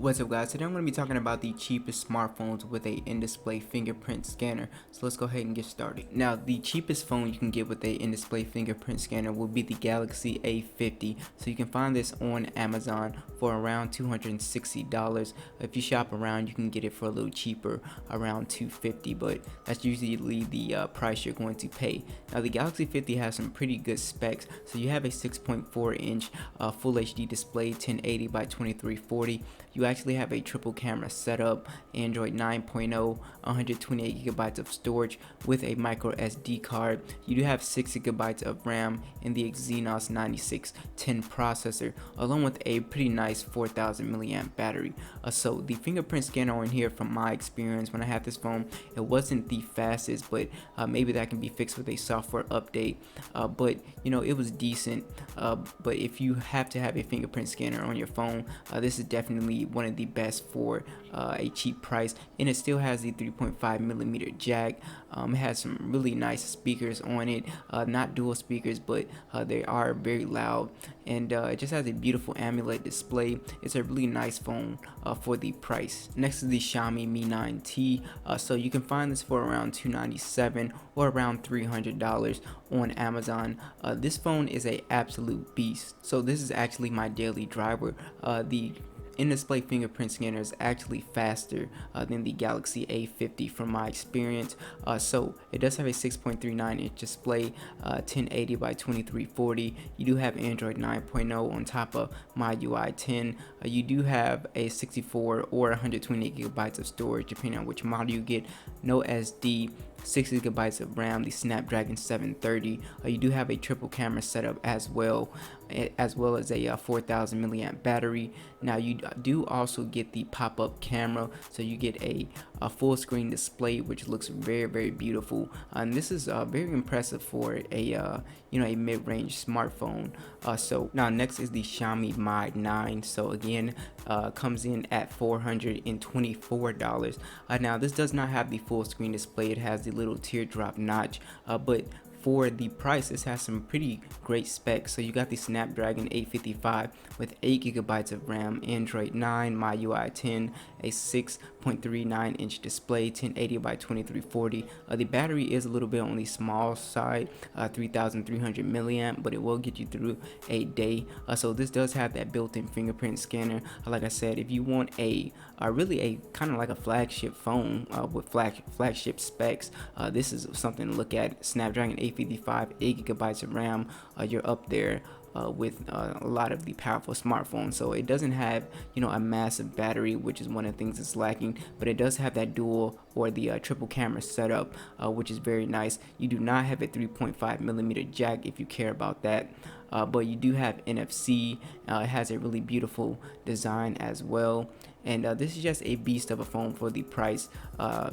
What's up guys, today I'm going to be talking about the cheapest smartphones with a in-display fingerprint scanner. So let's go ahead and get started. Now the cheapest phone you can get with a in-display fingerprint scanner will be the Galaxy A50. So you can find this on Amazon for around $260. If you shop around, you can get it for a little cheaper, around $250, but that's usually the price you're going to pay. Now the Galaxy 50 has some pretty good specs. So you have a 6.4 inch full HD display, 1080 by 2340. You actually have a triple camera setup, Android 9.0, 128 gigabytes of storage with a micro SD card. You do have 6 gigabytes of RAM and the Exynos 9610 processor, along with a pretty nice 4000 milliamp battery. So the fingerprint scanner on here, from my experience when I had this phone, it wasn't the fastest, but maybe that can be fixed with a software update. But you know, it was decent. But if you have to have a fingerprint scanner on your phone, this is definitely one of the best for a cheap price, and it still has the 3.5 millimeter jack. It has some really nice speakers on it, not dual speakers, but they are very loud, and it just has a beautiful AMOLED display. It's a really nice phone for the price. Next is the Xiaomi Mi 9T. So you can find this for around $297 or around $300 on Amazon. This phone is a absolute beast. So this is actually my daily driver. The in-display fingerprint scanner is actually faster than the Galaxy A50 from my experience. So it does have a 6.39 inch display, 1080 by 2340. You do have Android 9.0 on top of MIUI 10. You do have a 64 or 128 gigabytes of storage depending on which model you get. No SD, 6 gigabytes of RAM, the Snapdragon 730. You do have a triple camera setup as well as a 4000 milliamp battery. Now you do also get the pop-up camera, so you get a full screen display, which looks very beautiful, and this is very impressive for a a mid-range smartphone. So now next is the Xiaomi Mi 9. So again, comes in at $424. Now this does not have the full screen display. It has the little teardrop notch, but for the price, this has some pretty great specs. So you got the Snapdragon 855 with 8 gigabytes of RAM, Android 9, MIUI 10, a 6.39 inch display, 1080 by 2340. The battery is a little bit on the small side, 3300 milliamp, but it will get you through a day. So this does have that built-in fingerprint scanner. Like I said, if you want a really a kind of like a flagship phone with flagship specs, this is something to look at. Snapdragon 855, 8 gigabytes of RAM. You're up there with a lot of the powerful smartphones. So it doesn't have a massive battery, which is one of the things that's lacking, but it does have that dual or the triple camera setup, which is very nice. You do not have a 3.5 millimeter jack if you care about that, but you do have NFC. It has a really beautiful design as well, and this is just a beast of a phone for the price.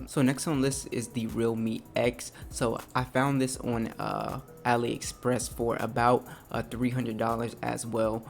So next on the list is the Realme X. So I found this on AliExpress for about $300 as well.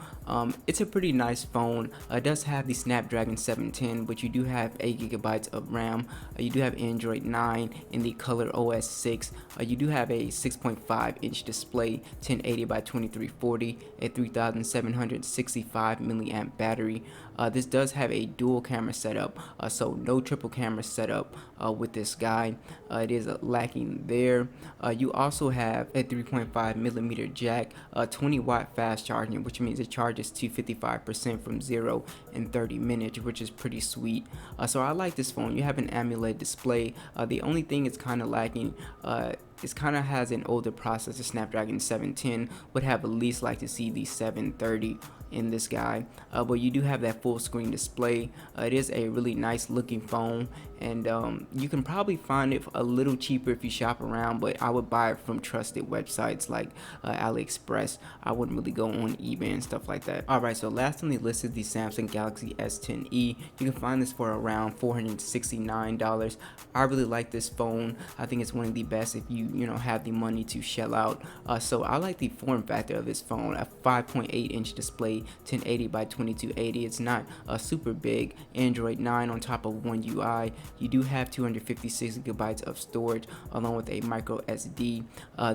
It's a pretty nice phone. It does have the Snapdragon 710, but you do have 8 gigabytes of RAM. You do have Android 9 in the color OS 6. You do have a 6.5 inch display, 1080 by 2340, a 3765 milliamp battery. This does have a dual camera setup, so no triple camera setup with this guy. It is lacking there. You also have a 3.5 millimeter jack, 20 watt fast charging, which means it charges to 55% from 0 in 30 minutes, which is pretty sweet. So I like this phone. You have an AMOLED display. The only thing it's kind of lacking, it kind of has an older processor. Snapdragon 710 would have at least like to see the 730 in this guy, but you do have that full screen display. It is a really nice looking phone, and you can probably find it a little cheaper if you shop around, but I would buy it from trusted websites like AliExpress. I wouldn't really go on eBay and stuff like that. Alright, so last on the list is the Samsung Galaxy S10e. You can find this for around $469. I really like this phone. I think it's one of the best if you have the money to shell out. So I like the form factor of this phone. A 5.8 inch display, 1080 by 2280. It's not super big. Android 9 on top of One UI. You do have 256 gigabytes of storage along with a micro SD.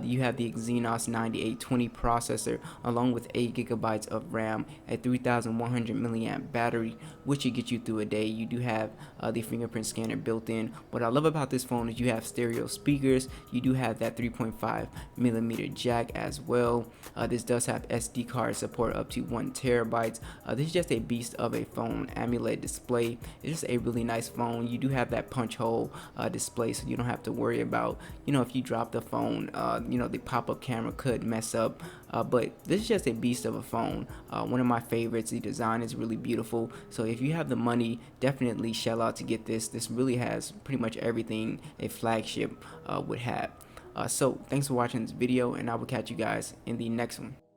You have the Exynos 9820 processor along with 8 gigabytes of RAM, a 3100 milliamp battery, which should get you through a day. You do have the fingerprint scanner built in. What I love about this phone is you have stereo speakers. You do have that 3.5 millimeter jack as well. This does have SD card support up to 1 terabyte. This is just a beast of a phone. AMOLED display. It's just a really nice phone. You do have that punch hole display, so you don't have to worry about, if you drop the phone, the pop-up camera could mess up. But this is just a beast of a phone. One of my favorites. The design is really beautiful. So if you have the money, definitely shell out to get this. This really has pretty much everything a flagship would have. So thanks for watching this video, and I will catch you guys in the next one.